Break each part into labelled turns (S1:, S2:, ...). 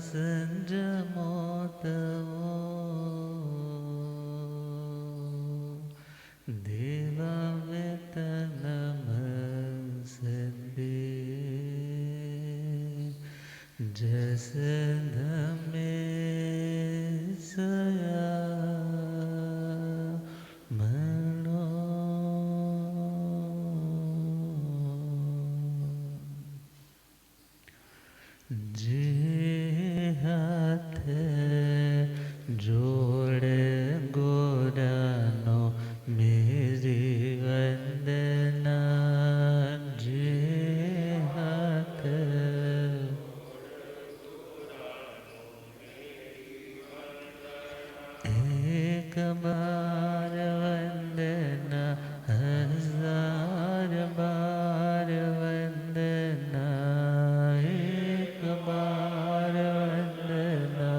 S1: संजमोतवो देवावेतनमसते जसधमे सया मनो जे हाथ जोड़े गोरानो मेरी वंदना जे हाथ एक बार वंदना हजार बार वंदना एक बार वंदना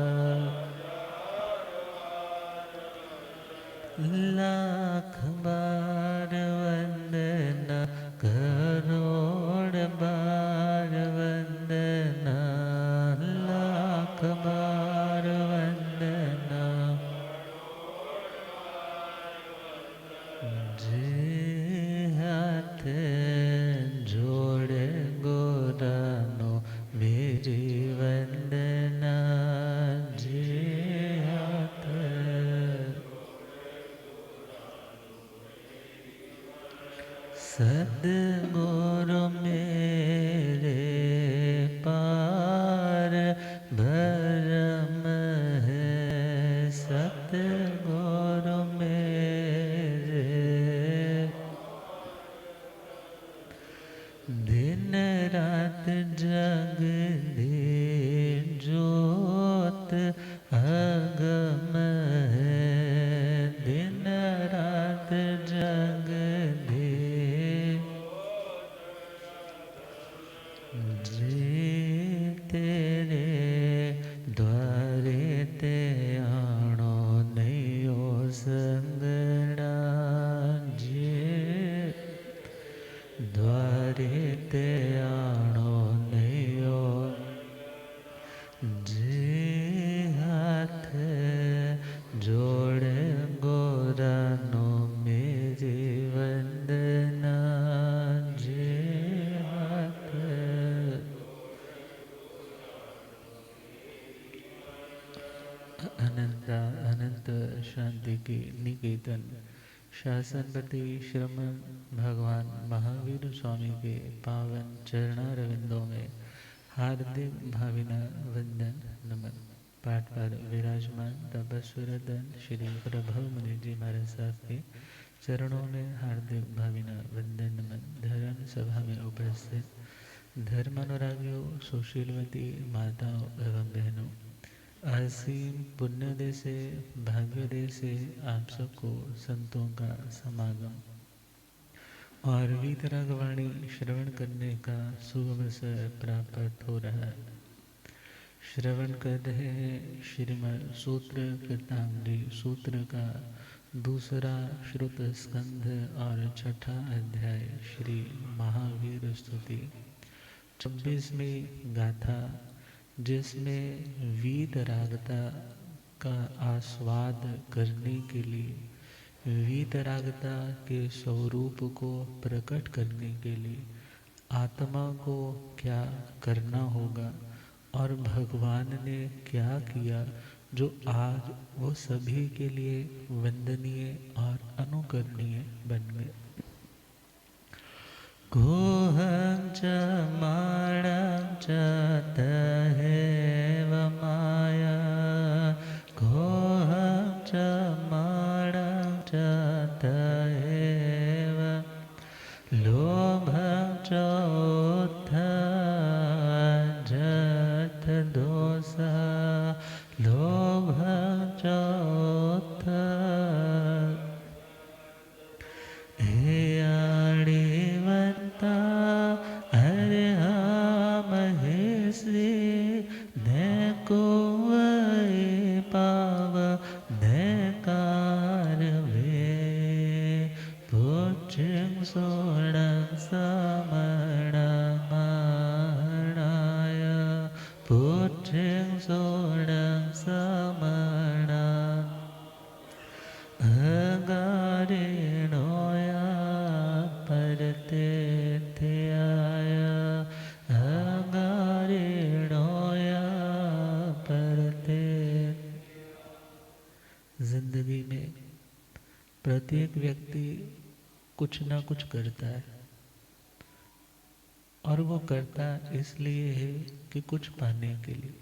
S1: लाख बार वंदना करोड़ बार वंदना लाख बार वंदना जे हाथ जोड़े गोरानो मेरी वंदना जे हाथ सद्गुरु मेरे पार भरम है सतगुरु मेरे दिन रात जग दे जोत अगम है दिन रात जग दे जे तेरे द्वारे ते आणो नयो संगड़ा जे द्वारे ते आणो नयो जे हाथ जोड़े गोरानो मेरी वंदना जे हाथ अनंत शांति की निकेतन शासनपति श्रमण भगवान महावीर स्वामी के पावन चरणारविंदों में हार्दिक भावना वंदन नमन। पाठ पर विराजमान तपस्वरदन श्री प्रभु मुनि जी महाराज साहब के चरणों में हार्दिक भावना वंदन नमन। धर्म सभा में उपस्थित धर्मानुरागियों, सुशीलवती माताओं एवं बहनों, असीम पुण्योदय से भाग्योदय से आप सबको संतों का समागम और वीतरागवाणी श्रवण करने का शुभ अवसर प्राप्त हो रहा है। श्रवण कर रहे हैं श्रीमद् सूत्र कृतांजलि सूत्र का दूसरा श्रुत स्कंध और छठा अध्याय श्री महावीर स्तुति 26वीं गाथा, जिसमें वीतरागता का आस्वाद करने के लिए, वीतरागता के स्वरूप को प्रकट करने के लिए आत्मा को क्या करना होगा और भगवान ने क्या किया जो आज वो सभी के लिए वंदनीय और अनुकरणीय बन गए। कोहं च माणं च तहेव माया कोहं च माणं च तहेव लोभं च उद्धजत दोषः लोभं च हेयाणिवन्ता अर्हामहेश्री दैको वै पाव दैकारवे पुच्छं सोणं समणा परते थे आया अंगारेणोया परते। जिंदगी में प्रत्येक व्यक्ति कुछ ना कुछ करता है, और वो करता इसलिए है कि कुछ पाने के लिए।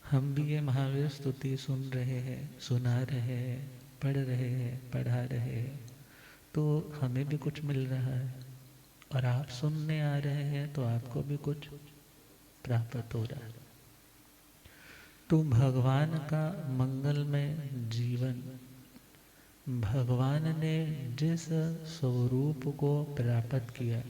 S1: हम भी ये महावीर स्तुति सुन रहे हैं, सुना रहे हैं, पढ़ रहे हैं, पढ़ा रहे हैं, तो हमें भी कुछ मिल रहा है, और आप सुनने आ रहे हैं तो आपको भी कुछ प्राप्त हो रहा है। तो भगवान का मंगलमय जीवन, भगवान ने जिस स्वरूप को प्राप्त किया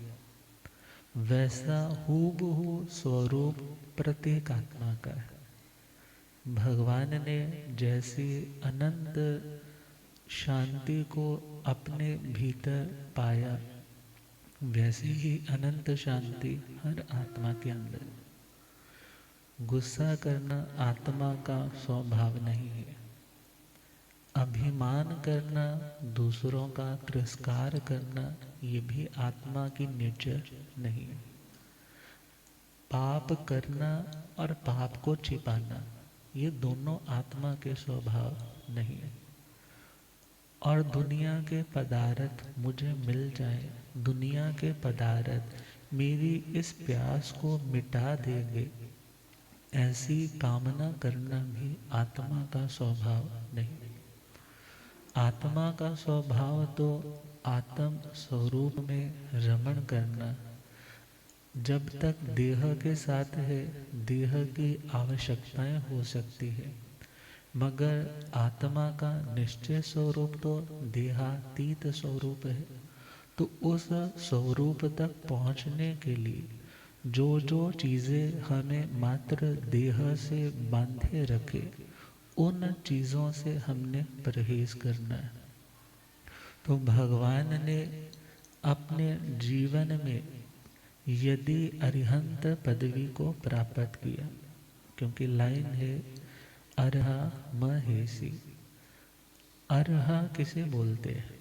S1: वैसा हूबहू स्वरूप प्रत्येक आत्मा का है। भगवान ने जैसी अनंत शांति को अपने भीतर पाया, वैसी ही अनंत शांति हर आत्मा के अंदर। गुस्सा करना आत्मा का स्वभाव नहीं है। अभिमान करना, दूसरों का तिरस्कार करना, ये भी आत्मा की नेचर नहीं है। पाप करना और पाप को छिपाना, ये दोनों आत्मा के स्वभाव नहीं है। और दुनिया के पदार्थ मुझे मिल जाए, दुनिया के पदार्थ मेरी इस प्यास को मिटा देंगे, ऐसी कामना करना भी आत्मा का स्वभाव नहीं। आत्मा का स्वभाव तो आत्म स्वरूप में रमण करना। जब तक देह के साथ है, देह की आवश्यकताएं हो सकती है, मगर आत्मा का निश्चय स्वरूप तो देहातीत स्वरूप है। तो उस स्वरूप तक पहुंचने के लिए जो जो चीज़ें हमें मात्र देह से बांधे रखे, उन चीज़ों से हमने परहेज करना है। तो भगवान ने अपने जीवन में यदि अरिहंत पदवी को प्राप्त किया, क्योंकि लाइन है अर्हा महेसी। अर्हा किसे बोलते हैं?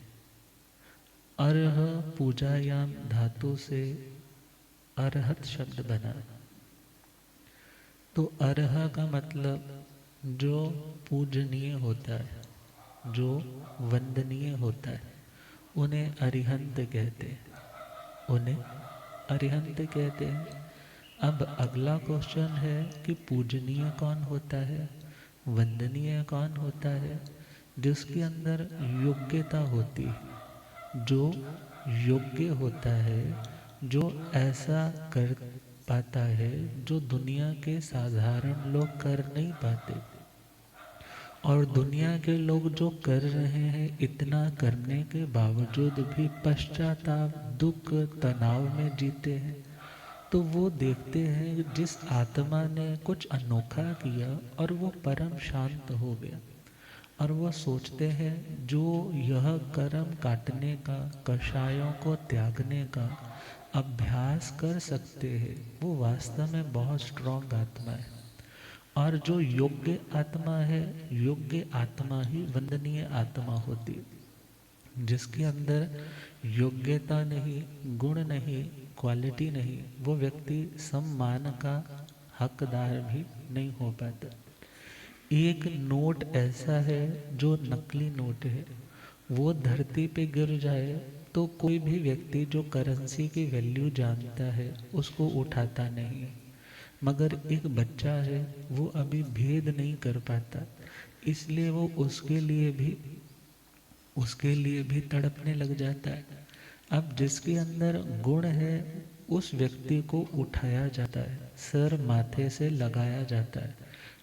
S1: अर्ह पूजायाम धातु से अरहत शब्द बना। तो अर्ह का मतलब जो पूजनीय होता है, जो वंदनीय होता है, उन्हें अरिहंत कहते हैं, उन्हें अरिहंत कहते हैं। अब अगला क्वेश्चन है कि पूजनीय कौन होता है, वंदनीय कौन होता है? जिसके अंदर योग्यता होती है, जो योग्य होता है, जो ऐसा कर पाता है जो दुनिया के साधारण लोग कर नहीं पाते। और दुनिया के लोग जो कर रहे हैं, इतना करने के बावजूद भी पश्चाताप, दुख, तनाव में जीते हैं। तो वो देखते हैं जिस आत्मा ने कुछ अनोखा किया और वो परम शांत हो गया, और वो सोचते हैं जो यह कर्म काटने का, कषायों को त्यागने का अभ्यास कर सकते हैं, वो वास्तव में बहुत स्ट्रॉन्ग आत्मा है। और जो योग्य आत्मा है, योग्य आत्मा ही वंदनीय आत्मा होती है। जिसके अंदर योग्यता नहीं, गुण नहीं, क्वालिटी नहीं, वो व्यक्ति सम्मान का हकदार भी नहीं हो पाता। एक नोट ऐसा है जो नकली नोट है, वो धरती पे गिर जाए तो कोई भी व्यक्ति जो करेंसी की वैल्यू जानता है उसको उठाता नहीं है। मगर एक बच्चा है, वो अभी भेद नहीं कर पाता, इसलिए वो उसके लिए भी तड़पने लग जाता है। अब जिसके अंदर गुण है उस व्यक्ति को उठाया जाता है, सर माथे से लगाया जाता है।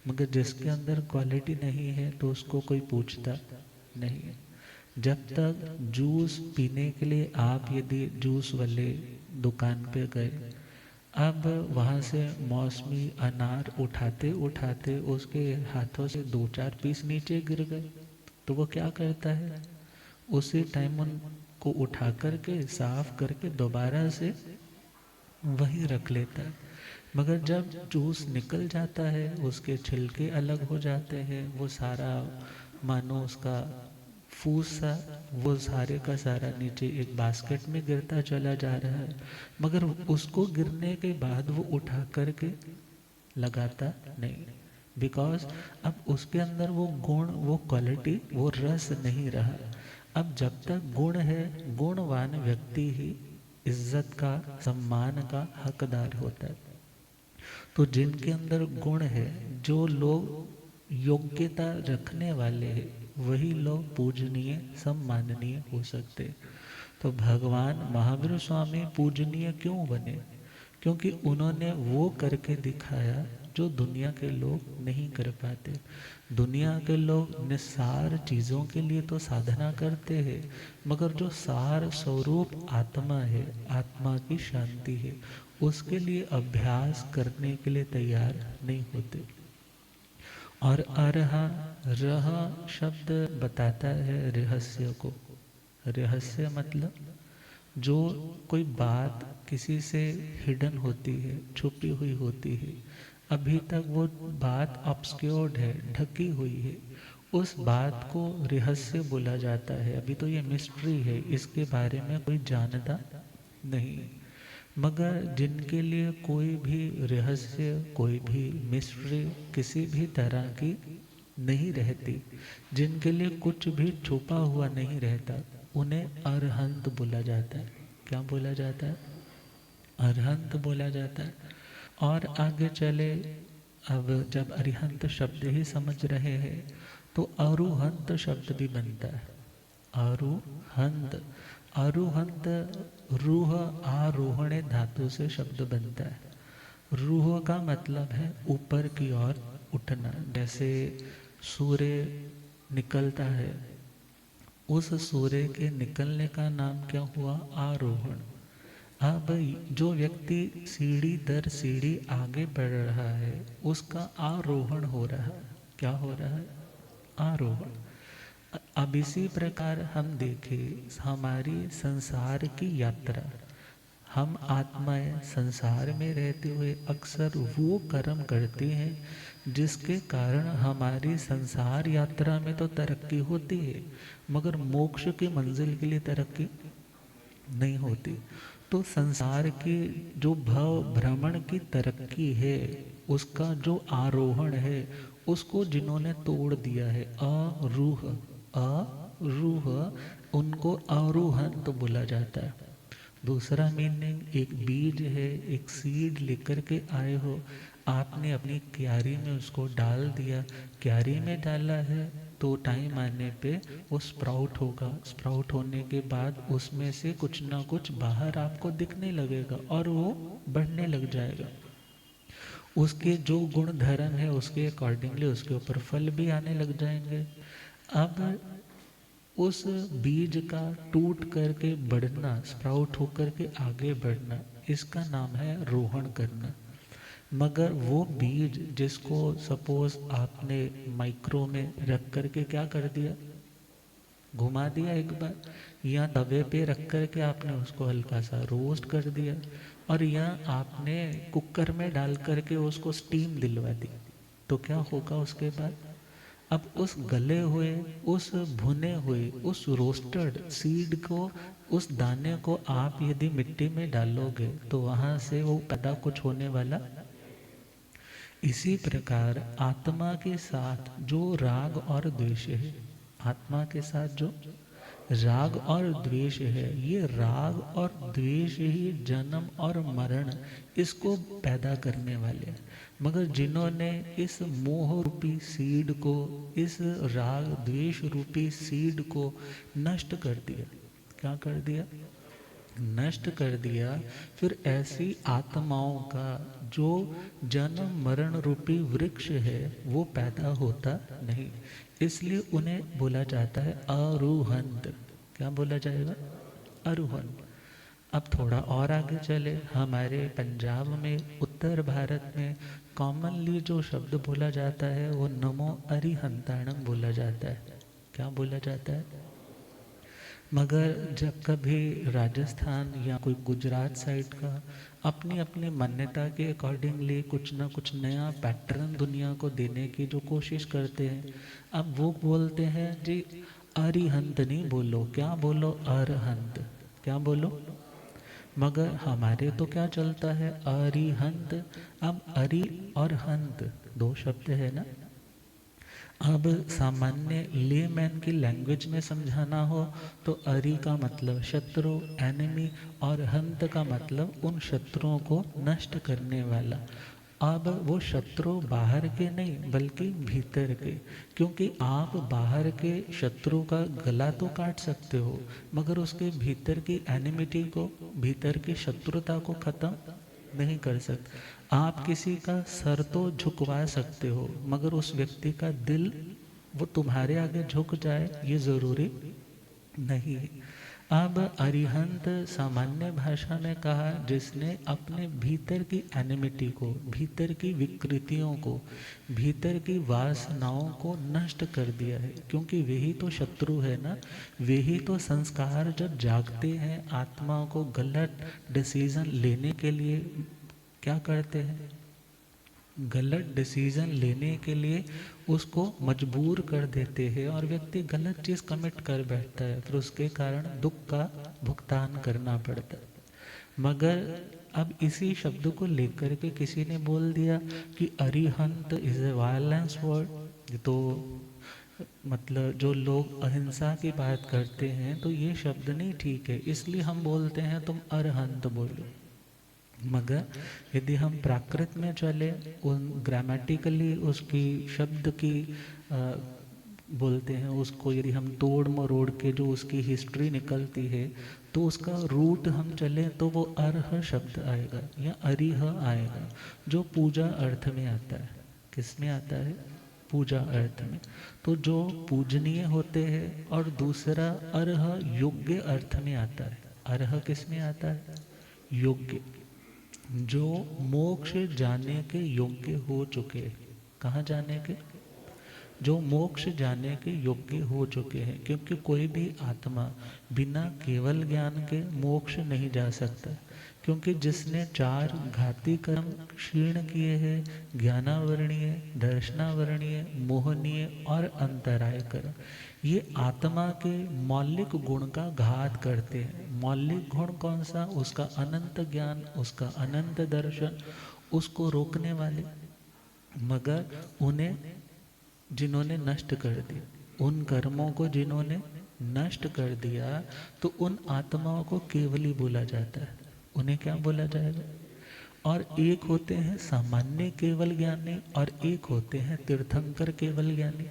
S1: मगर जिसके अंदर क्वालिटी नहीं है तो उसको कोई पूछता नहीं है। जब तक जूस पीने के लिए आप यदि जूस वाले दुकान पे गए, अब वहाँ से मौसमी अनार उठाते उठाते उसके हाथों से 2-4 पीस नीचे गिर गए, तो वो क्या करता है? उसी टाइम उनको उठा करके साफ करके दोबारा से वही रख लेता है। मगर जब जूस निकल जाता है, उसके छिलके अलग हो जाते हैं, वो सारा मानो उसका फूस सा वो सारे का सारा नीचे एक बास्केट में गिरता चला जा रहा है, मगर उसको गिरने के बाद वो उठा करके लगाता नहीं, बिकॉज अब उसके अंदर वो गुण, वो क्वालिटी, वो रस नहीं रहा। अब जब तक गुण है, गुणवान व्यक्ति ही इज्जत का, सम्मान का हकदार होता है। तो जिनके अंदर गुण है, जो लोग योग्यता रखने वाले हैं, वही लोग पूजनीय, सम्माननीय हो सकते। तो भगवान महावीर स्वामी पूजनीय क्यों बने? क्योंकि उन्होंने वो करके दिखाया जो दुनिया के लोग नहीं कर पाते। दुनिया के लोग निस्सार चीज़ों के लिए तो साधना करते हैं, मगर जो सार स्वरूप आत्मा है, आत्मा की शांति है, उसके लिए अभ्यास करने के लिए तैयार नहीं होते। और अरहा, रह शब्द बताता है रहस्य को। रहस्य मतलब जो कोई बात किसी से हिडन होती है, छुपी हुई होती है, अभी तक वो बात ऑब्सक्योर्ड है, ढकी हुई है, उस बात को रहस्य बोला जाता है। अभी तो ये मिस्ट्री है, इसके बारे में कोई जानता नहीं। मगर जिनके लिए कोई भी रहस्य, कोई भी मिस्ट्री किसी भी तरह की नहीं रहती, जिनके लिए कुछ भी छुपा हुआ नहीं रहता, उन्हें अरहंत बोला जाता है। क्या बोला जाता है? अरहंत बोला जाता है। और आगे चले, अब जब अरिहंत शब्द ही समझ रहे हैं, तो अरुहंत शब्द भी बनता है। अरुहंत, अरुहंत रूह आरोहणे धातु से शब्द बनता है। रूह का मतलब है ऊपर की ओर उठना। जैसे सूर्य निकलता है, उस सूर्य के निकलने का नाम क्या हुआ? आरोहण। अब जो व्यक्ति सीढ़ी दर सीढ़ी आगे बढ़ रहा है, उसका आरोहण हो रहा है। क्या हो रहा है? आरोहण। अब इसी प्रकार हम देखें हमारी संसार की यात्रा, हम आत्माएं संसार में रहते हुए अक्सर वो कर्म करते हैं जिसके कारण हमारी संसार यात्रा में तो तरक्की होती है, मगर मोक्ष की मंजिल के लिए तरक्की नहीं होती। तो संसार की जो भव भ्रमण की तरक्की है, उसका जो आरोहण है, उसको जिन्होंने तोड़ दिया है, अरूह, अरूह, उनको आरोहण तो बोला जाता है। दूसरा मीनिंग, एक बीज है, एक सीड लेकर के आए हो, आपने अपनी क्यारी में उसको डाल दिया, क्यारी में डाला है तो टाइम आने पे वो स्प्राउट होगा। स्प्राउट होने के बाद उसमें से कुछ ना कुछ बाहर आपको दिखने लगेगा और वो बढ़ने लग जाएगा। उसके जो गुण धर्म है उसके अकॉर्डिंगली उसके ऊपर फल भी आने लग जाएंगे। अब उस बीज का टूट करके बढ़ना, स्प्राउट होकर के आगे बढ़ना, इसका नाम है रोहण करना। मगर वो बीज जिसको सपोज आपने माइक्रो में रख करके क्या कर दिया, घुमा दिया एक बार, या तवे पे रख करके आपने उसको हल्का सा रोस्ट कर दिया, और या आपने कुकर में डाल करके उसको स्टीम दिलवा दी, तो क्या होगा उसके बाद? अब उस गले हुए, उस भुने हुए, उस रोस्टेड सीड को, उस दाने को आप यदि मिट्टी में डालोगे तो वहां से वो पैदा कुछ होने वाला। इसी प्रकार आत्मा के साथ जो राग और द्वेष है, आत्मा के साथ जो राग और द्वेष है, ये राग और द्वेष ही जन्म और मरण इसको पैदा करने वाले हैं। मगर जिन्होंने इस मोह रूपी सीड को, इस राग द्वेष रूपी सीड को नष्ट कर दिया, क्या कर दिया? नष्ट कर दिया, फिर ऐसी आत्माओं का जो जन्म मरण रूपी वृक्ष है वो पैदा होता नहीं। इसलिए उन्हें बोला जाता है अरुहंत। क्या बोला जाएगा? अरुहंत। अब थोड़ा और आगे चले, हमारे पंजाब में, उत्तर भारत में कॉमनली जो शब्द बोला जाता है वो नमो अरिहंताणम बोला जाता है। क्या बोला जाता है? मगर जब कभी राजस्थान या कोई गुजरात साइड का अपनी अपनी मान्यता के अकॉर्डिंगली कुछ ना कुछ नया पैटर्न दुनिया को देने की जो कोशिश करते हैं, अब वो बोलते हैं जी अरिहंत नहीं बोलो, क्या बोलो? अरहंत। क्या बोलो? मगर हमारे तो क्या चलता है? अरिहंत। अब अरि और हंत दो शब्द है ना। अब सामान्य लेमैन की लैंग्वेज में समझाना हो तो अरि का मतलब शत्रु, एनिमी, और हंत का मतलब उन शत्रुओं को नष्ट करने वाला। अब वो शत्रु बाहर के नहीं बल्कि भीतर के, क्योंकि आप बाहर के शत्रु का गला तो काट सकते हो मगर उसके भीतर की एनिमिटी को, भीतर की शत्रुता को खत्म नहीं कर सकते। आप किसी का सर तो झुकवा सकते हो मगर उस व्यक्ति का दिल वो तुम्हारे आगे झुक जाए ये जरूरी नहीं है। अब अरिहंत सामान्य भाषा में कहा जिसने अपने भीतर की एनिमिटी को, भीतर की विकृतियों को, भीतर की वासनाओं को नष्ट कर दिया है, क्योंकि वही तो शत्रु है ना। वही तो संस्कार जब जागते हैं आत्मा को गलत डिसीजन लेने के लिए क्या करते हैं? गलत डिसीजन लेने के लिए उसको मजबूर कर देते हैं और व्यक्ति गलत चीज़ कमिट कर बैठता है, फिर उसके कारण दुख का भुगतान करना पड़ता है। मगर अब इसी शब्द को लेकर के किसी ने बोल दिया कि Arihant is a violence word, तो मतलब जो लोग अहिंसा की बात करते हैं तो ये शब्द नहीं ठीक है, इसलिए हम बोलते हैं तुम अरहंत बोलो। मगर यदि हम प्राकृत में चले, उन ग्रामेटिकली उसकी शब्द की अ, बोलते हैं उसको, यदि हम तोड़ मरोड़ के जो उसकी हिस्ट्री निकलती है तो उसका रूट हम चलें तो वो अर्ह शब्द आएगा या अरिह आएगा, जो पूजा अर्थ में आता है। किस में आता है? पूजा अर्थ में। तो जो पूजनीय होते हैं, और दूसरा अर्ह योग्य अर्थ में आता है। अर्ह किस में आता है? योग्य, जो मोक्ष जाने के योग्य हो चुके हैं। कहाँ जाने के? जो मोक्ष जाने के योग्य हो चुके हैं, क्योंकि कोई भी आत्मा बिना केवल ज्ञान के मोक्ष नहीं जा सकता, क्योंकि जिसने चार घाती कर्म क्षीण किए हैं, ज्ञानावरणीय, दर्शनावरणीय, मोहनीय और अंतराय कर्म, ये आत्मा के मौलिक गुण का घात करते हैं। मौलिक गुण कौन सा? उसका अनंत ज्ञान, उसका अनंत दर्शन, उसको रोकने वाले। मगर उन्हें जिन्होंने नष्ट कर दिया, उन कर्मों को जिन्होंने नष्ट कर दिया, तो उन आत्माओं को केवली बोला जाता है। उन्हें क्या बोला जाएगा? और एक होते हैं सामान्य केवल ज्ञानी और एक होते हैं तीर्थंकर केवल ज्ञानी।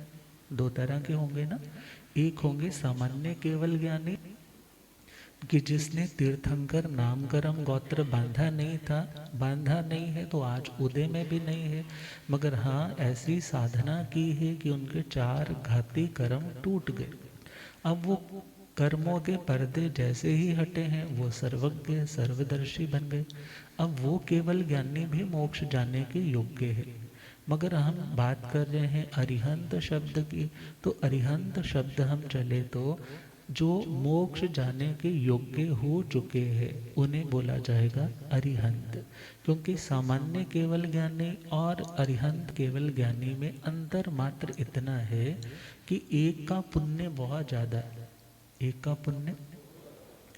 S1: दो तरह के होंगे ना। एक होंगे सामान्य केवल ज्ञानी कि जिसने तीर्थंकर नाम कर्म गोत्र बांधा नहीं था, बांधा नहीं है तो आज उदय में भी नहीं है, मगर हाँ ऐसी साधना की है कि उनके चार घाती कर्म टूट गए। अब वो कर्मों के पर्दे जैसे ही हटे हैं वो सर्वज्ञ सर्वदर्शी बन गए। अब वो केवल ज्ञानी भी मोक्ष जाने के योग्य है। मगर हम बात कर रहे हैं अरिहंत शब्द की, तो अरिहंत शब्द हम चले तो जो मोक्ष जाने के योग्य हो चुके हैं उन्हें बोला जाएगा अरिहंत। क्योंकि सामान्य केवल ज्ञानी और अरिहंत केवल ज्ञानी में अंतर मात्र इतना है कि एक का पुण्य बहुत ज़्यादा है, एक का पुण्य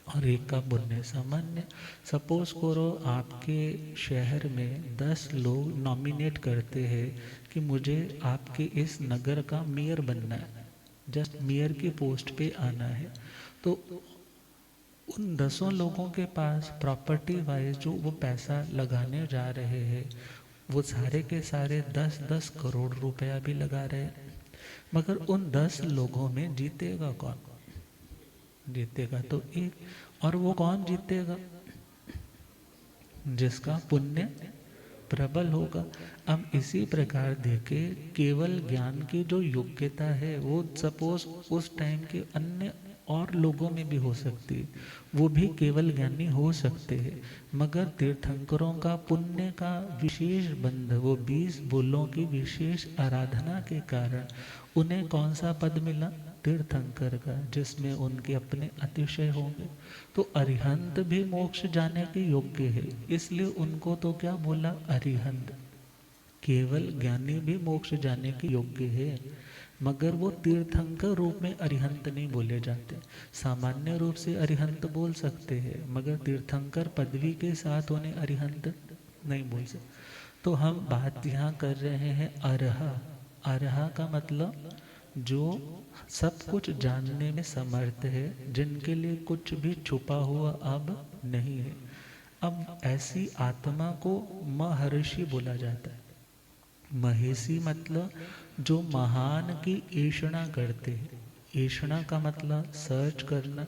S1: और एक का पुण्य सामान्य। सपोज करो आपके शहर में 10 लोग नॉमिनेट करते हैं कि मुझे आपके इस नगर का मेयर बनना है, जस्ट मेयर की पोस्ट पे आना है। तो उन 10 लोगों के पास प्रॉपर्टी वाइज जो वो पैसा लगाने जा रहे हैं वो सारे के सारे 10-10 करोड़ रुपया भी लगा रहे हैं। मगर उन 10 लोगों में जीतेगा कौन? जीतेगा तो एक, और वो कौन जीतेगा? जिसका पुण्य प्रबल होगा। अब इसी प्रकार देखे केवल ज्ञान की जो योग्यता है वो सपोज उस टाइम के अन्य और लोगों में भी हो सकती है, वो भी केवल ज्ञानी हो सकते हैं। मगर तीर्थंकरों का पुण्य का विशेष बंध, वो 20 बुलों की विशेष आराधना के कारण उन्हें कौन सा पद मिला? तीर्थंकर का, जिसमें उनके अपने अतिशय होंगे। तो अरिहंत भी मोक्ष जाने के योग्य है, इसलिए उनको तो क्या बोला? अरिहंत। केवल ज्ञानी भी मोक्ष जाने के योग्य है, मगर वो तीर्थंकर रूप में अरिहंत नहीं बोले जाते। सामान्य रूप से अरिहंत बोल सकते हैं, मगर तीर्थंकर पदवी के साथ उन्हें अरिहंत नहीं बोल सकते। तो हम बात यहाँ कर रहे हैं अरहा। अरहा का मतलब जो सब कुछ जानने में समर्थ है, जिनके लिए कुछ भी छुपा हुआ अब नहीं है। अब ऐसी आत्मा को महर्षि बोला जाता है। महेशी मतलब जो महान की ऐषणा करते हैं। ऐषणा का मतलब सर्च करना।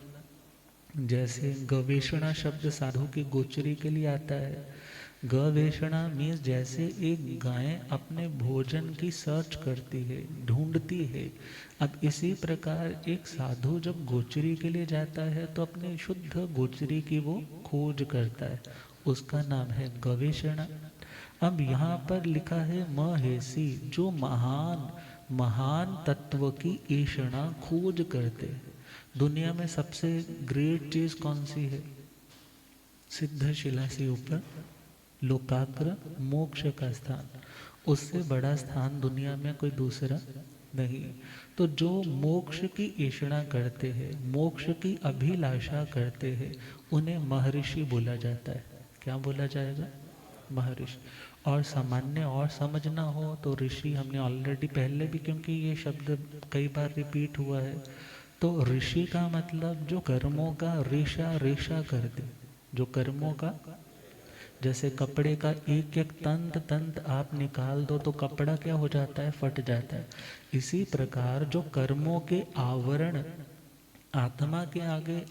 S1: जैसे गवेषणा शब्द साधु की गोचरी के लिए आता है। गवेषणा मीन्स जैसे एक गाय अपने भोजन की सर्च करती है, ढूंढती है। अब इसी प्रकार एक साधु जब गोचरी के लिए जाता है तो अपने शुद्ध गोचरी की वो खोज करता है, उसका नाम है गवेषणा। अब यहाँ पर लिखा है महेशी, जो महान महान तत्व की ऐषणा खोज करते हैं। दुनिया में सबसे ग्रेट चीज कौन सी है? सिद्ध शिला से ऊपर लोकाग्र मोक्ष का स्थान। उससे बड़ा स्थान दुनिया में कोई दूसरा नहीं। तो जो मोक्ष की ऐषणा करते हैं, मोक्ष की अभिलाषा करते हैं, उन्हें महर्षि बोला जाता है। क्या बोला जाएगा? महर्षि। और सामान्य और समझना हो तो ऋषि हमने ऑलरेडी पहले भी, क्योंकि ये शब्द कई बार रिपीट हुआ है। तो ऋषि का मतलब जो कर्मों का रेशा रेशा कर दे, जो कर्मों का, जैसे कपड़े का एक एक तंत तंत आप निकाल दो तो कपड़ा क्या हो जाता है? फट जाता है। इसी प्रकार जो कर्मों के आवरण आत्मा के आगे,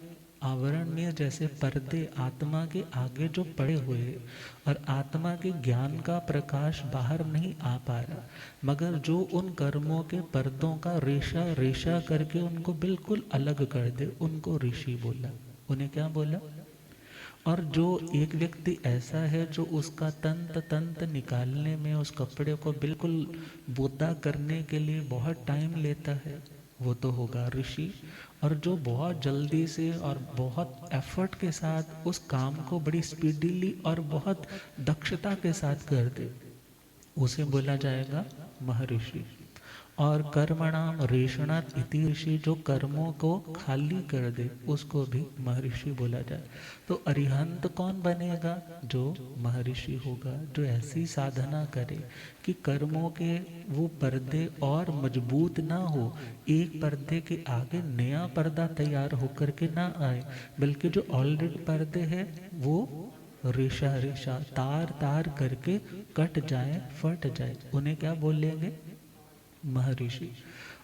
S1: आवरण में जैसे पर्दे आत्मा के आगे जो पड़े हुए, और आत्मा के ज्ञान का प्रकाश बाहर नहीं आ पा रहा, मगर जो उन कर्मों के पर्दों का रेशा रेशा करके उनको बिल्कुल अलग कर दे, उनको ऋषि बोला। उन्हें क्या बोला? और जो एक व्यक्ति ऐसा है जो उसका तंत तंत निकालने में, उस कपड़े को बिल्कुल बोदा करने के लिए बहुत टाइम लेता है, वो तो होगा ऋषि। और जो बहुत जल्दी से और बहुत एफर्ट के साथ उस काम को बड़ी स्पीडीली और बहुत दक्षता के साथ कर दे, उसे बोला जाएगा महर्षि। और कर्मणाम रेषणात् इति ऋषि, जो कर्मों को खाली कर दे, उसको भी महर्षि बोला जाए। तो अरिहंत कौन बनेगा? जो महर्षि होगा, जो ऐसी साधना करे कि कर्मों के वो पर्दे और मजबूत ना हो, एक पर्दे के आगे नया पर्दा तैयार होकर के ना आए, बल्कि जो ऑलरेडी पर्दे हैं वो रेशा रेशा तार तार करके कट जाए, फट जाए, उन्हें क्या बोलेंगे? महर्षि।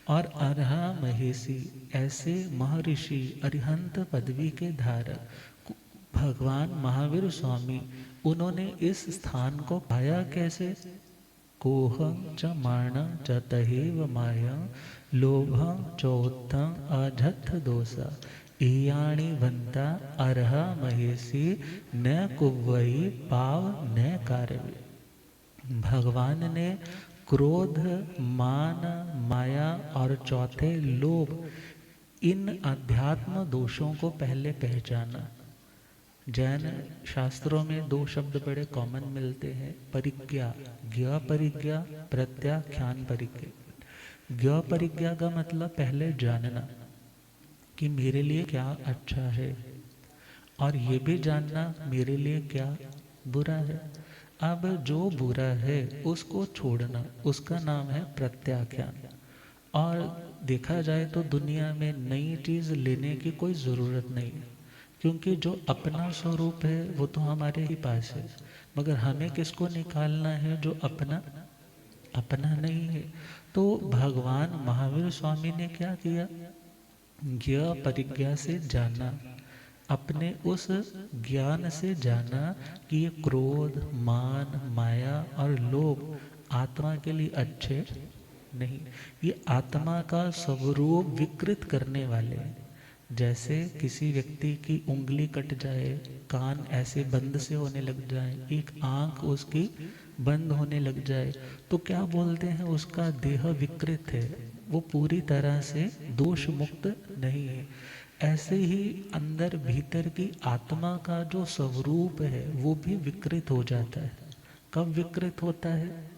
S1: और अरहा महेशी, ऐसे महर्षि अरिहंत पदवी के धारक भगवान महावीर स्वामी, उन्होंने इस स्थान को पाया कैसे? कोहं च माणं च तहेव माया लोभं चोत्थं अजथ दोषा इयाणी वंता अरहा महेशी न कुवई पाव न कारवे। भगवान ने क्रोध, मान, माया और चौथे लोभ, इन अध्यात्म दोषों को पहले पहचाना। जैन शास्त्रों में दो शब्द बड़े कॉमन मिलते हैं, परिज्ञा, ज्ञ परिज्ञा, प्रत्याख्यान परिज्ञा। ज्ञ परिज्ञा का मतलब पहले जानना कि मेरे लिए क्या अच्छा है, और ये भी जानना मेरे लिए क्या बुरा है। अब जो बुरा है उसको छोड़ना, उसका नाम है प्रत्याख्यान। और देखा जाए तो दुनिया में नई चीज़ लेने की कोई ज़रूरत नहीं है, क्योंकि जो अपना स्वरूप है वो तो हमारे ही पास है, मगर हमें किसको निकालना है? जो अपना अपना नहीं है। तो भगवान महावीर स्वामी ने क्या किया? ज्ञ परिज्ञा से जाना, अपने उस ज्ञान से जाना कि ये क्रोध, मान, माया और लोभ आत्मा के लिए अच्छे नहीं, ये आत्मा का स्वरूप विकृत करने वाले हैं। जैसे किसी व्यक्ति की उंगली कट जाए, कान ऐसे बंद से होने लग जाए, एक आंख उसकी बंद होने लग जाए, तो क्या बोलते हैं? उसका देह विकृत है, वो पूरी तरह से दोष मुक्त नहीं है। ऐसे ही अंदर भीतर की आत्मा का जो स्वरूप है वो भी विकृत हो जाता है। कब विकृत होता है?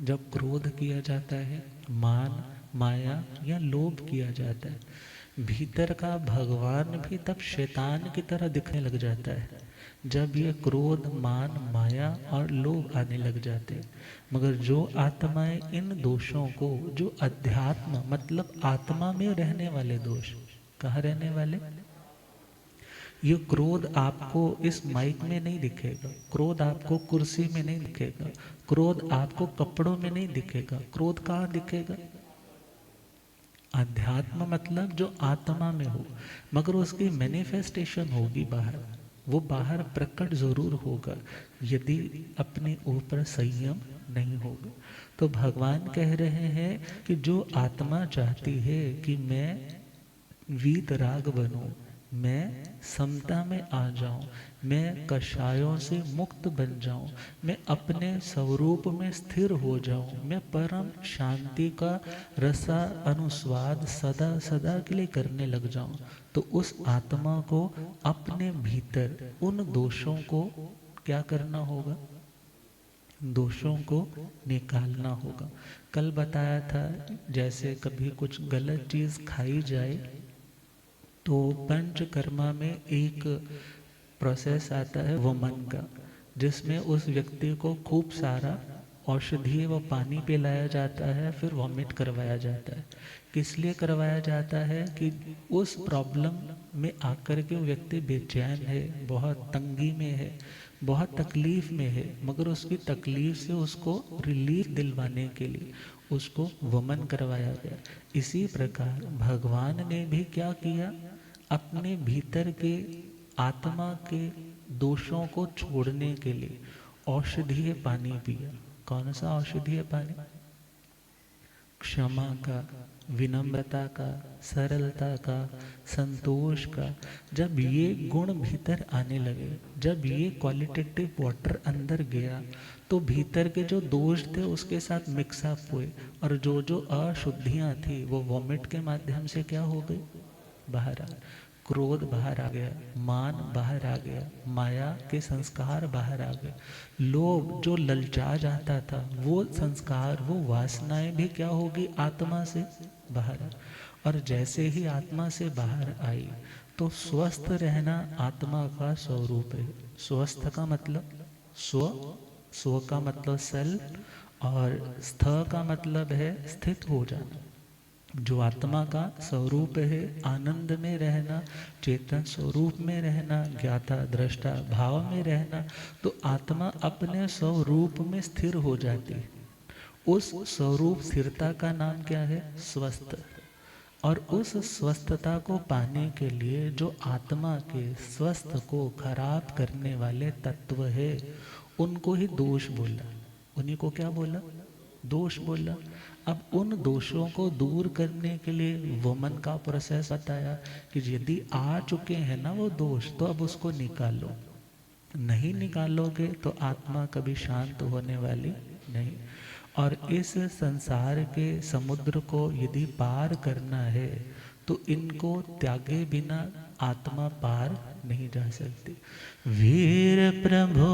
S1: जब क्रोध किया जाता है, मान, माया या लोभ किया जाता है। भीतर का भगवान भी तब शैतान की तरह दिखने लग जाता है जब ये क्रोध, मान, माया और लोभ आने लग जाते हैं। मगर जो आत्माएं इन दोषों को, जो अध्यात्म मतलब आत्मा में रहने वाले दोष, कहाँ रहने वाले? ये क्रोध आपको इस माइक में नहीं दिखेगा, क्रोध आपको कुर्सी में नहीं दिखेगा, क्रोध आपको कपड़ों में नहीं दिखेगा, क्रोध कहाँ दिखेगा? अध्यात्म मतलब जो आत्मा में हो, मगर उसकी मैनिफेस्टेशन होगी बाहर, वो बाहर प्रकट जरूर होगा यदि अपने ऊपर संयम नहीं होगा। तो भगवान कह रहे हैं कि जो आत्मा चाहती है कि मैं वीतराग बनूं, मैं समता में आ जाऊं, मैं कषायों से मुक्त बन जाऊं, मैं अपने स्वरूप में स्थिर हो जाऊं, मैं परम शांति का रसा अनुस्वाद सदा सदा के लिए करने लग जाऊं, तो उस आत्मा को अपने भीतर उन दोषों को क्या करना होगा? दोषों को निकालना होगा। कल बताया था जैसे कभी कुछ गलत चीज खाई जाए तो पंचकर्मा में एक प्रोसेस आता है वमन का, जिसमें उस व्यक्ति को खूब सारा औषधीय व पानी पिलाया जाता है, फिर वॉमिट करवाया जाता है। किस लिए करवाया जाता है? कि उस प्रॉब्लम में आकर के वो व्यक्ति बेचैन है, बहुत तंगी में है, बहुत तकलीफ में है, मगर उसकी तकलीफ से उसको रिलीफ दिलवाने के लिए उसको वमन करवाया गया। इसी प्रकार भगवान ने भी क्या किया? अपने भीतर के आत्मा के दोषों को छोड़ने के लिए औषधीय पानी पिया। कौन सा औषधीय पानी? क्षमा का, विनम्रता का, सरलता का, संतोष का। जब ये गुण भीतर आने लगे, जब ये क्वालिटेटिव वाटर अंदर गया, तो भीतर के जो दोष थे उसके साथ मिक्सअप हुए, और जो जो अशुद्धियां थी वो वॉमिट के माध्यम से क्या हो गई? बाहर आ। क्रोध बाहर आ गया, मान बाहर आ गया, माया के संस्कार बाहर आ गए, लोभ जो ललचा जाता था वो संस्कार, वो वासनाएं भी क्या होगी? आत्मा से बाहर आ। और जैसे ही आत्मा से बाहर आई तो स्वस्थ रहना आत्मा का स्वरूप है। स्वस्थ का मतलब स्व, स्व का मतलब सेल्फ, और स्थ का मतलब है स्थित हो जाना। जो आत्मा का स्वरूप है आनंद में रहना, चेतन स्वरूप में रहना, ज्ञाता दृष्टा भाव में रहना, तो आत्मा अपने स्वरूप में स्थिर हो जाती है। उस स्वरूप स्थिरता का नाम क्या है? स्वस्थ। और उस स्वस्थता को पाने के लिए जो आत्मा के स्वस्थ को खराब करने वाले तत्व है उनको ही दोष बोला। उन्हीं को क्या बोला? दोष बोला। अब उन दोषों को दूर करने के लिए वमन का प्रोसेस बताया कि यदि आ चुके हैं ना वो दोष, तो अब उसको निकालो। नहीं निकालोगे तो आत्मा कभी शांत होने वाली नहीं। और इस संसार के समुद्र को यदि पार करना है तो इनको त्यागे बिना आत्मा पार नहीं जा सकती। वीर प्रभु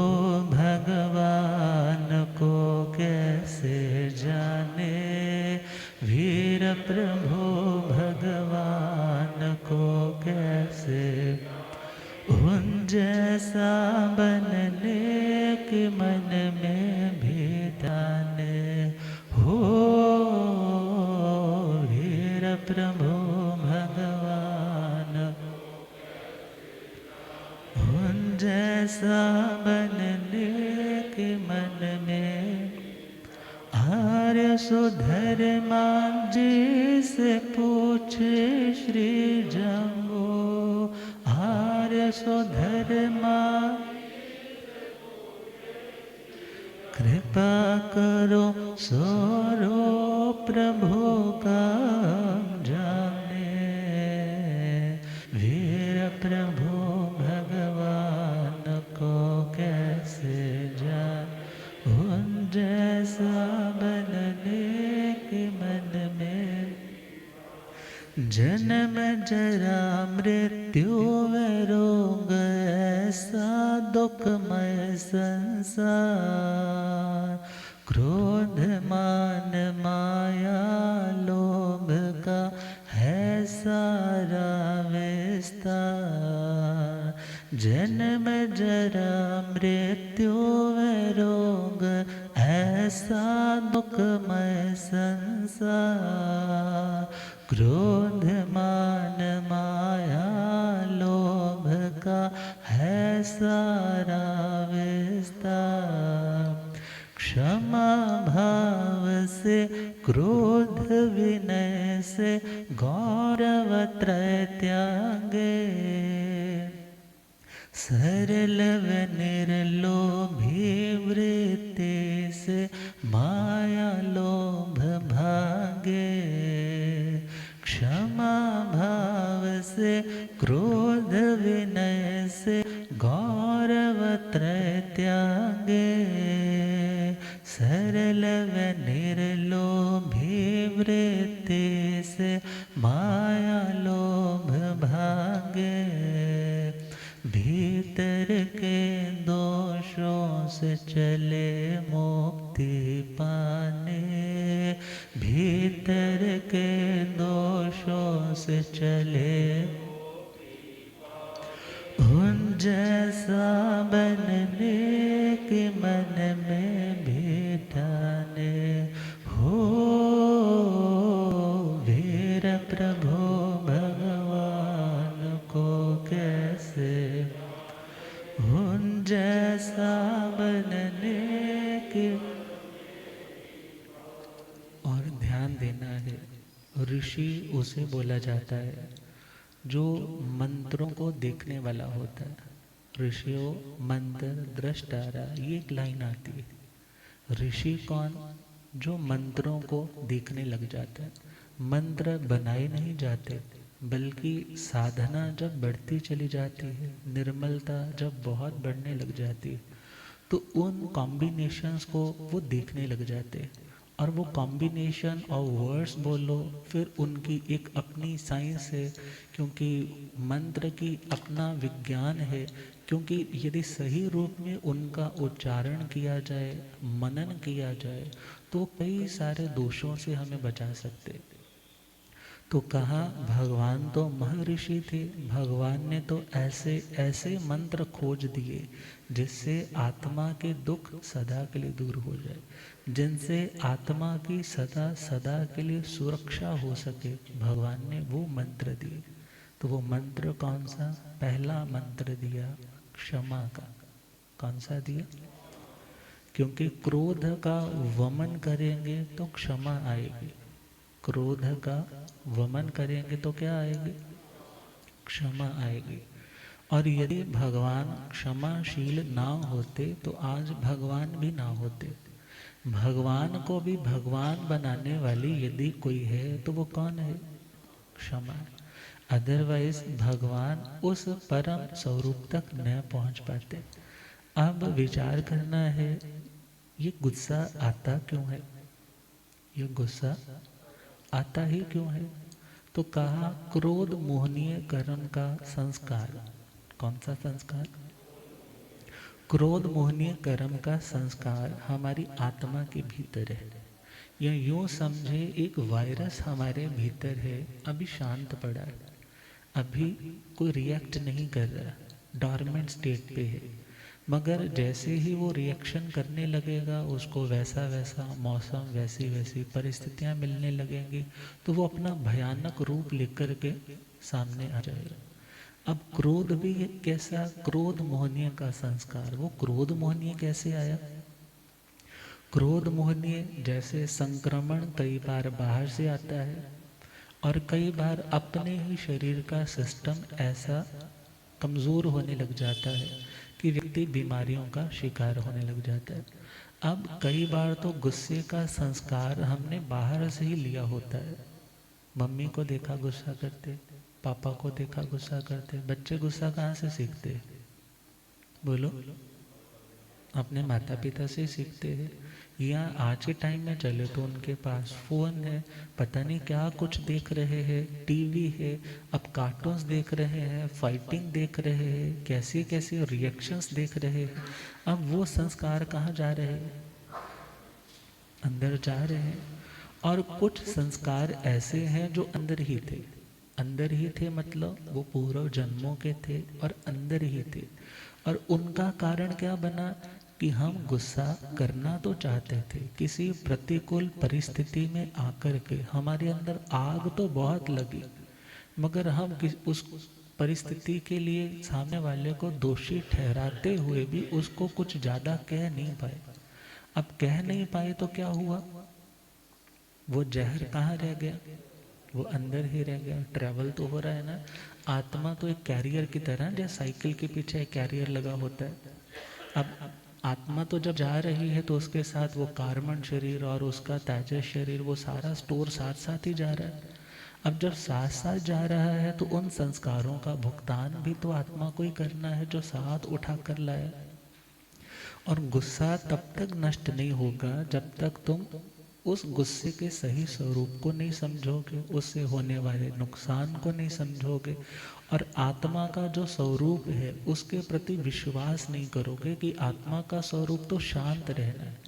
S1: भगवान को कैसे जाने, वीर प्रभु भगवान को कैसे, उन जैसा बनने के मन में भी ध्यान हो। वीर प्रभु भगवान उन जैसा बनने के मन में। आर्य सुधर्मा जी से पूछे श्री जम्बो, आर्य सुधर्मा कृपा करो सोरो प्रभु का जाने। वीर प्रभु भगवान को कैसे जान, उन जैसा बनने के मन में। जन्म जरा मृत्यु में रोग ऐसा दुखमय संसार, क्रोध मान माया लोभ सारा विस्तार, जन्म जरा मृत्यु व रोग, ऐसा दुखमय संसार। क्रोध मान माया लोभ का है सारा विस्तार, क्षमा भाव से क्रोध विनय से गौरव त्रय त्यागे, सरल व निर्लोभी वृत्ति से माया लोभ भागे। क्षमा भाव से क्रोध विनय से गौरव त्रय त्यागे, सरल व निर्लोभी वृत्ति से माया लोभ भागे। भीतर के दोषों से चले मुक्ति पाने, भीतर के दोषों से चले उन जैसा बनने के मन में बिठाने हो। वीर प्रभु भगवान को कैसे उन जैसा बनने के। और ध्यान देना है, ऋषि उसे बोला जाता है जो मंत्रों को देखने वाला होता है। ऋषियों मंत्र दृष्टारा, ये एक लाइन आती है। ऋषि कौन? जो मंत्रों को देखने लग जाता है। मंत्र बनाए नहीं जाते, बल्कि साधना जब बढ़ती चली जाती है, निर्मलता जब बहुत बढ़ने लग जाती है, तो उन कॉम्बिनेशंस को वो देखने लग जाते हैं। और वो कॉम्बिनेशन और वर्ड्स बोलो, फिर उनकी एक अपनी साइंस है, क्योंकि मंत्र की अपना विज्ञान है। क्योंकि यदि सही रूप में उनका उच्चारण किया जाए, मनन किया जाए, तो कई सारे दोषों से हमें बचा सकते। तो कहा भगवान तो महर्षि थे, भगवान ने तो ऐसे ऐसे मंत्र खोज दिए जिससे आत्मा के दुख सदा के लिए दूर हो जाए, जिनसे आत्मा की सदा सदा के लिए सुरक्षा हो सके। भगवान ने वो मंत्र दिए। तो वो मंत्र कौन सा? पहला मंत्र दिया क्षमा का। कौन सा दिया? क्योंकि क्रोध का वमन करेंगे तो क्षमा आएगी, क्रोध का वमन करेंगे तो क्या आएगी? क्षमा आएगी। और यदि भगवान क्षमाशील ना होते तो आज भगवान भी ना होते। भगवान को भी भगवान बनाने वाली यदि कोई है तो वो कौन है? क्षमा। अदरवाइज भगवान उस परम स्वरूप तक न पहुंच पाते। अब विचार करना है, ये गुस्सा आता क्यों है? ये गुस्सा आता ही क्यों है? तो कहा क्रोध मोहनीय कर्म का संस्कार। कौन सा संस्कार? क्रोध मोहनीय कर्म का संस्कार हमारी आत्मा के भीतर है। या यूं समझे एक वायरस हमारे भीतर है, अभी शांत पड़ा है, अभी कोई रिएक्ट नहीं कर रहा, डॉर्मेंट स्टेट पे है। मगर जैसे ही वो रिएक्शन करने लगेगा, उसको वैसा वैसा मौसम, वैसी वैसी परिस्थितियां मिलने लगेंगी, तो वो अपना भयानक रूप लेकर के सामने आ जाएगा। अब क्रोध भी कैसा? क्रोध मोहनीय का संस्कार। वो क्रोध मोहनीय कैसे आया? क्रोध मोहनीय जैसे संक्रमण कई बार बाहर से आता है, और कई बार अपने ही शरीर का सिस्टम ऐसा कमज़ोर होने लग जाता है कि व्यक्ति बीमारियों का शिकार होने लग जाता है। अब कई बार तो गुस्से का संस्कार हमने बाहर से ही लिया होता है। मम्मी को देखा गुस्सा करते, पापा को देखा गुस्सा करते। बच्चे गुस्सा कहाँ से सीखते? बोलो। अपने माता पिता से सीखते हैं, या आज के टाइम में चले तो उनके पास फ़ोन है, पता नहीं क्या कुछ देख रहे हैं, टीवी है, अब कार्टून्स देख रहे हैं, फाइटिंग देख रहे हैं, कैसे कैसे रिएक्शंस देख रहे हैं। अब वो संस्कार कहाँ जा रहे हैं? अंदर जा रहे हैं। और कुछ संस्कार ऐसे हैं जो अंदर ही थे, अंदर ही थे, मतलब वो पूर्व जन्मों के थे और अंदर ही थे। और उनका कारण क्या बना कि हम गुस्सा करना तो चाहते थे, किसी प्रतिकूल परिस्थिति में आकर के हमारे अंदर आग तो बहुत लगी, मगर हम उस परिस्थिति के लिए सामने वाले को दोषी ठहराते हुए भी उसको कुछ ज़्यादा कह नहीं पाए। अब कह नहीं पाए तो क्या हुआ, वो जहर कहाँ रह गया, वो अंदर ही रह गया। ट्रैवल तो हो रहा है ना, आत्मा तो एक कैरियर की तरह, जैसे साइकिल के पीछे एक कैरियर लगा होता है। अब आत्मा तो जब जा रही है तो उसके साथ वो कार्बन शरीर और उसका तेजस शरीर, वो सारा स्टोर साथ साथ ही जा रहा है। अब जब साथ साथ जा रहा है तो उन संस्कारों का भुगतान भी तो आत्मा को ही करना है जो साथ उठा कर लाया। और गुस्सा तब तक नष्ट नहीं होगा जब तक तुम उस गुस्से के सही स्वरूप को नहीं समझोगे, उससे होने वाले नुकसान को नहीं समझोगे, और आत्मा का जो स्वरूप है उसके प्रति विश्वास नहीं करोगे कि आत्मा का स्वरूप तो शांत रहना है।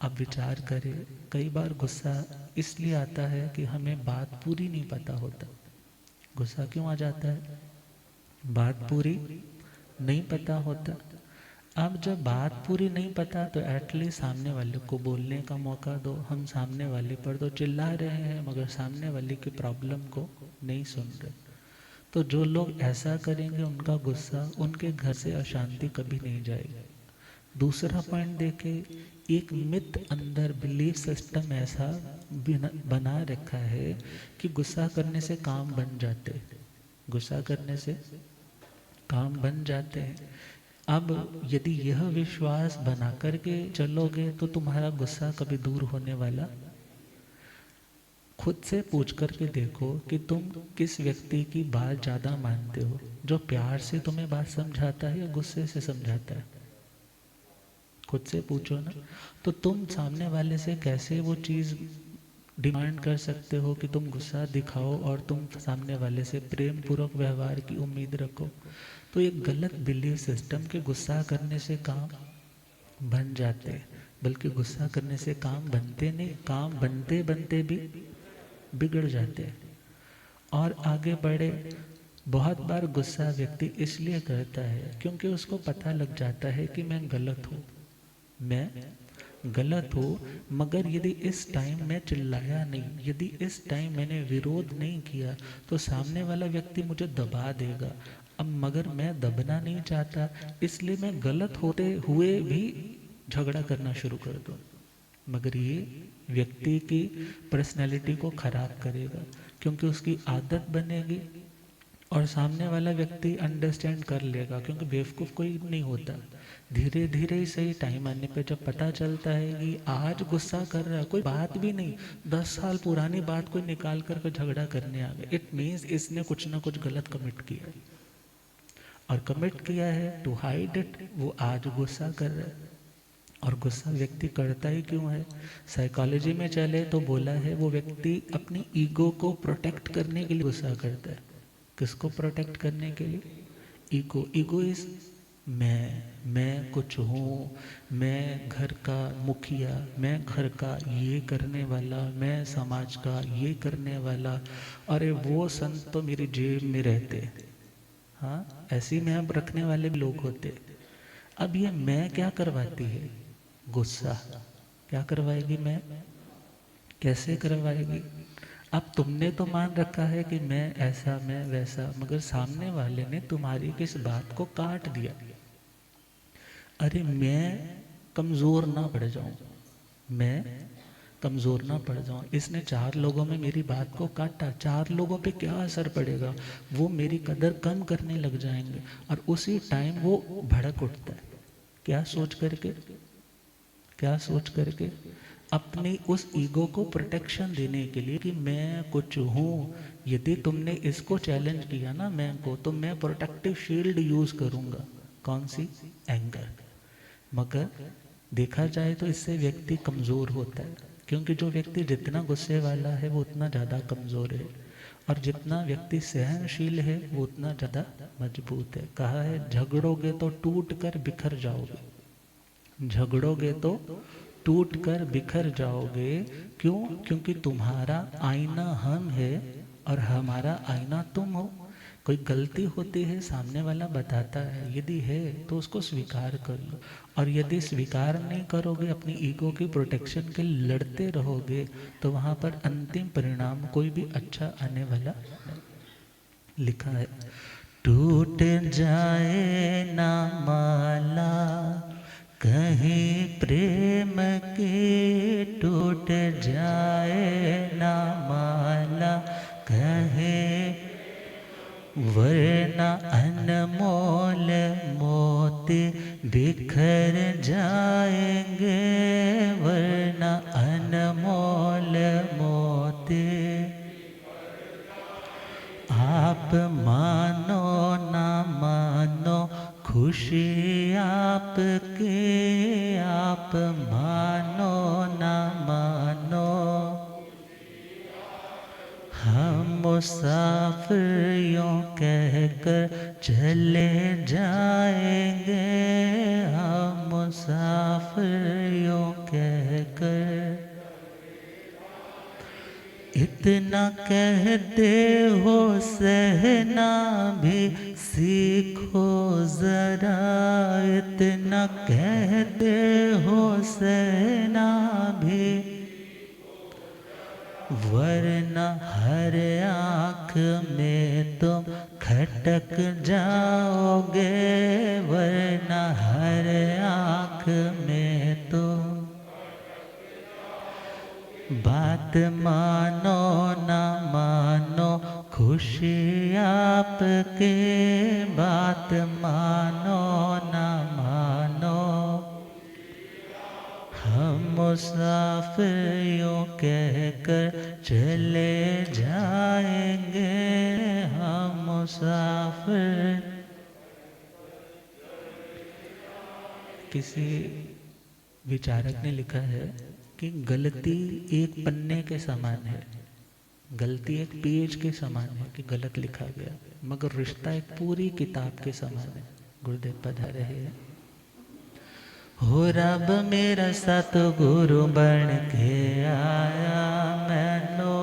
S1: अब विचार करें, कई बार गुस्सा इसलिए आता है कि हमें बात पूरी नहीं पता होता। गुस्सा क्यों आ जाता है, बात पूरी नहीं पता होता। अब जब बात पूरी नहीं पता तो एटलीस्ट सामने वाले को बोलने का मौका दो। हम सामने वाले पर तो चिल्ला रहे हैं मगर सामने वाले की प्रॉब्लम को नहीं सुन रहे। तो जो लोग ऐसा करेंगे उनका गुस्सा, उनके घर से अशांति कभी नहीं जाएगी। दूसरा पॉइंट देखें, एक मिथ अंदर बिलीफ सिस्टम ऐसा बना रखा है कि गुस्सा करने से काम बन जाते, गुस्सा करने से काम बन जाते हैं। अब यदि यह विश्वास बना करके चलोगे तो तुम्हारा गुस्सा कभी दूर होने वाला। खुद से पूछ करके देखो कि तुम किस व्यक्ति की बात ज़्यादा मानते हो, जो प्यार से तुम्हें बात समझाता है या गुस्से से समझाता है। खुद से पूछो ना। तो तुम सामने वाले से कैसे वो चीज़ डिमांड कर सकते हो कि तुम गुस्सा दिखाओ और तुम सामने वाले से प्रेम पूर्वक व्यवहार की उम्मीद रखो। तो एक गलत बिलीफ सिस्टम के गुस्सा करने से काम बन जाते हैं, बल्कि गुस्सा करने से काम बनते नहीं, काम बनते बनते भी बिगड़ जाते हैं। और आगे बढ़े, बहुत बार गुस्सा व्यक्ति इसलिए करता है क्योंकि उसको पता लग जाता है कि मैं गलत हूँ, मैं गलत हो। मगर यदि इस टाइम मैं चिल्लाया नहीं, यदि इस टाइम मैंने विरोध नहीं किया तो सामने वाला व्यक्ति मुझे दबा देगा। अब मगर मैं दबना नहीं चाहता, इसलिए मैं गलत होते हुए भी झगड़ा करना शुरू कर दूँ, मगर ये व्यक्ति की पर्सनैलिटी को खराब करेगा, क्योंकि उसकी आदत बनेगी और सामने वाला व्यक्ति अंडरस्टैंड कर लेगा, क्योंकि बेवकूफ़ कोई नहीं होता। धीरे धीरे ही सही टाइम आने पे जब पता चलता है कि आज गुस्सा कर रहा है, कोई बात भी नहीं, 10 साल पुरानी बात कोई निकाल कर झगड़ा करने आ गया, इट मीन्स इसने कुछ ना कुछ गलत कमिट किया है, और कमिट किया है टू हाइड इट, वो आज गुस्सा कर रहा है। और गुस्सा व्यक्ति करता ही क्यों है, साइकोलॉजी में चले तो बोला है वो व्यक्ति अपनी ईगो को प्रोटेक्ट करने के लिए गुस्सा करता है। किसको प्रोटेक्ट करने के लिए, ईगो। ईगो इज मैं कुछ हूँ, मैं घर का मुखिया, मैं घर का ये करने वाला, मैं समाज का ये करने वाला, अरे वो संत तो मेरी जेब में रहते। हाँ, ऐसी में अब रखने वाले भी लोग होते। अब ये मैं क्या करवाती है, गुस्सा क्या करवाएगी, मैं कैसे करवाएगी। अब तुमने तो मान रखा है कि मैं ऐसा मैं वैसा, मगर सामने वाले ने तुम्हारी किस बात को काट दिया। अरे मैं कमज़ोर ना पड़ जाऊं, मैं कमज़ोर ना पड़ जाऊं, इसने 4 लोगों में मेरी बात को काटा, 4 लोगों पे क्या असर पड़ेगा, वो मेरी कदर कम करने लग जाएंगे। और उसी टाइम वो भड़क उठता है, क्या सोच करके, क्या सोच करके, अपनी उस ईगो को प्रोटेक्शन देने के लिए कि मैं कुछ हूँ। यदि तुमने इसको चैलेंज किया ना मैं को, तो मैं प्रोटेक्टिव शील्ड यूज करूँगा। कौन सी, एंगर। मगर देखा जाए तो इससे व्यक्ति कमज़ोर होता है, क्योंकि जो व्यक्ति जितना गुस्से वाला है वो उतना ज़्यादा कमज़ोर है, और जितना व्यक्ति सहनशील है वो उतना ज़्यादा मजबूत है। कहा है झगड़ोगे तो टूट कर बिखर जाओगे, झगड़ोगे तो टूट कर बिखर जाओगे। क्यों, क्योंकि तुम्हारा आईना हम है और हमारा आईना तुम हो। कोई गलती होती है, सामने वाला बताता है, यदि है तो उसको स्वीकार कर लो। और यदि स्वीकार नहीं करोगे, अपनी ईगो की प्रोटेक्शन के लड़ते रहोगे, तो वहाँ पर अंतिम परिणाम कोई भी अच्छा आने वाला नहीं। लिखा है, टूट जाए ना माला कहीं प्रेम की, टूट जाए ना माला कहीं, वरना अनमोल मोती बिखर जाएंगे, वरना अनमोल मोती। आप मानो ना मानो खुशी आपकी, आप मानो ना मानो, हम मुसाफिर यूं कहकर चले जाएंगे, हम मुसाफिर यूं कहकर। इतना कहते हो सहना भी सीखो जरा, इतना कहते हो सहना भी, वरना हर आँख में तुम खटक जाओगे, वरना हर आँख में तुम। बात मानो ना मानो खुशी आपके, बात मानो ना मानो, हम मुसाफिर यूं कहकर चले जाएंगे, हम मुसाफिर। किसी विचारक ने लिखा है कि गलती एक पन्ने के समान है, गलती एक पेज के समान है कि गलत लिखा गया, मगर रिश्ता एक पूरी किताब के समान है। गुरुदेव पधारे हैं। हो रब मेरा सतगुरु बन के आया मैनो,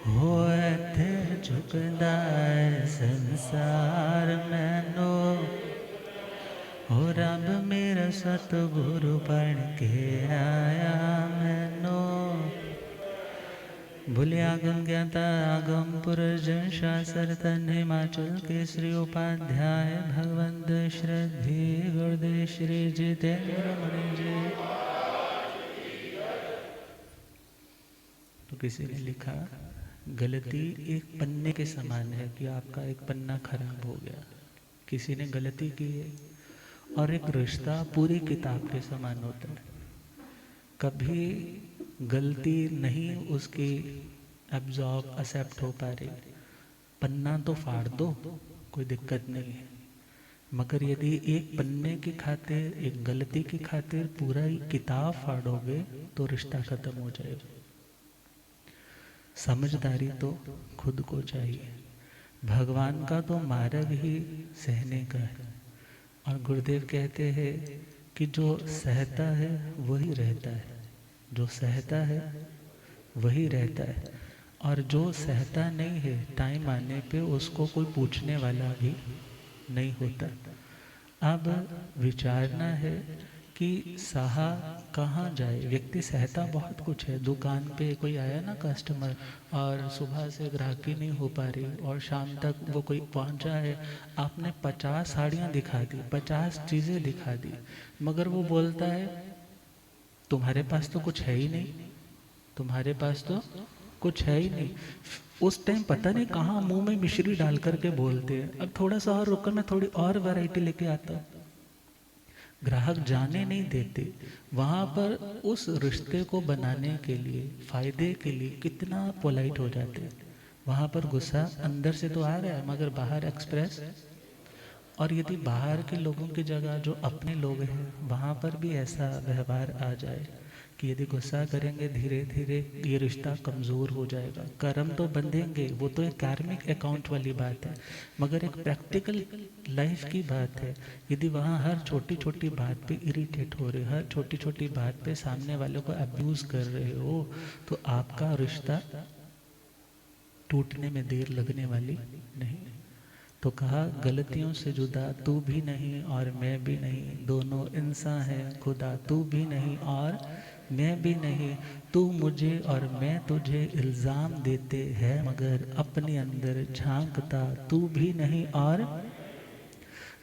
S1: होते झुकदार संसार मैनो, हो रब मेरा सतगुरु बन के आया मैनो। बोले आगम ज्ञाता आगम पुरजन शास्त्र तन हिमाचल के श्री उपाध्याय भगवंत श्रद्धे गुरुदेव श्री जितेंद्र मणि जी। तो किसी ने लिखा, गलती एक पन्ने के समान है कि आपका एक पन्ना खराब हो गया, किसी ने गलती की है, और एक रिश्ता पूरी किताब के समान होता है। कभी गलती नहीं उसकी एब्जॉर्ब एक्सेप्ट हो पा रही, पन्ना तो फाड़ दो, कोई दिक्कत नहीं है, मगर यदि एक पन्ने की खातिर, एक गलती की खातिर पूरा ही किताब फाड़ोगे तो रिश्ता खत्म हो जाएगा। समझदारी तो खुद को चाहिए। भगवान का तो मार्ग ही सहने का है, और गुरुदेव कहते हैं कि जो सहता है वही रहता है, जो सहता है वही रहता है, और जो सहता नहीं है टाइम आने पे उसको कोई पूछने वाला भी नहीं होता। अब विचारना है कि सहा कहाँ जाए। व्यक्ति सहता बहुत कुछ है। दुकान पे कोई आया ना कस्टमर, और सुबह से ग्राहकी नहीं हो पा रही, और शाम तक वो कोई पहुंचा है, आपने 50 साड़ियाँ दिखा दी, 50 चीज़ें दिखा दी, मगर वो बोलता है तुम्हारे पास तो कुछ है ही नहीं, तुम्हारे पास तो कुछ है ही नहीं। उस टाइम पता नहीं कहाँ मुंह में मिश्री डाल करके बोलते हैं, अब थोड़ा सा और रुको, मैं थोड़ी और वैरायटी लेके आता हूँ। ग्राहक जाने नहीं देते। वहाँ पर उस रिश्ते को बनाने के लिए, फायदे के लिए कितना पोलाइट हो जाते हैं। वहाँ पर गुस्सा अंदर से तो आ रहा है, मगर बाहर एक्सप्रेस। और यदि बाहर के लोगों की जगह जो अपने लोग हैं वहाँ पर भी ऐसा व्यवहार आ जाए कि यदि गुस्सा करेंगे, धीरे धीरे ये रिश्ता कमज़ोर हो जाएगा। कर्म तो बंधेंगे, वो तो एक कार्मिक अकाउंट वाली बात है, मगर एक प्रैक्टिकल लाइफ की बात है। यदि वहाँ हर छोटी छोटी बात पे इरिटेट हो रहे, हर छोटी छोटी बात पे सामने वालों को अब्यूज़ कर रहे हो, तो आपका रिश्ता टूटने में देर लगने वाली नहीं। तो कहा गलतियों से जुदा तू भी नहीं और मैं भी नहीं, दोनों इंसान हैं खुदा, तू भी नहीं और मैं भी नहीं। तू मुझे और मैं तुझे इल्ज़ाम देते हैं, मगर अपने अंदर झांकता तू भी नहीं। और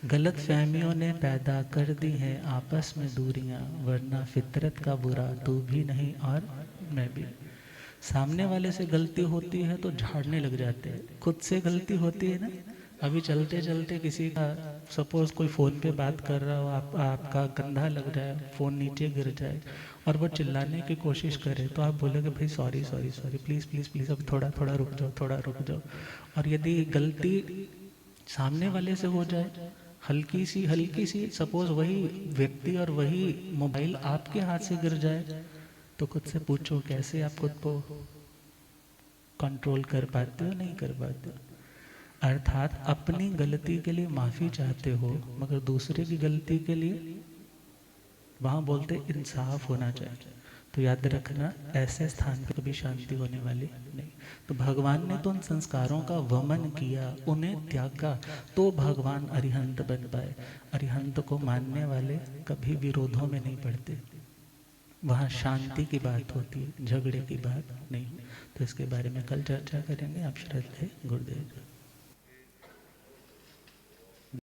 S1: गलत फहमियों ने पैदा कर दी हैं आपस में दूरियां, वरना फितरत का बुरा तू भी नहीं और मैं भी। सामने वाले से गलती होती है तो झाड़ने लग जाते हैं, खुद से गलती होती है ना। अभी चलते चलते किसी का, सपोज कोई फ़ोन पे बात कर रहा हो, आपका कंधा लग जाए, फ़ोन नीचे गिर जाए और वो चिल्लाने की कोशिश करे, तो आप बोलोगे भाई sorry sorry sorry, please please please, अब थोड़ा थोड़ा रुक जाओ, थोड़ा रुक जाओ। और यदि गलती सामने वाले से हो जाए, हल्की सी सपोज वही व्यक्ति और वही मोबाइल आपके हाथ से गिर जाए, तो खुद से पूछो कैसे आप खुद को कंट्रोल कर पाते हो, नहीं कर पाते हो। अर्थात अपनी गलती के लिए माफ़ी चाहते हो, मगर दूसरे की गलती के लिए वहाँ बोलते इंसाफ होना चाहिए। तो याद रखना, ऐसे स्थान पर कभी शांति होने वाली नहीं। तो भगवान ने तो उन संस्कारों का वमन किया, उन्हें त्यागा, तो भगवान अरिहंत बन पाए। अरिहंत को मानने वाले कभी विरोधों में नहीं पड़ते। वहाँ शांति की बात होती है, झगड़े की बात नहीं। तो इसके बारे में कल चर्चा करेंगे। आप श्रद्धेय गुरुदेव।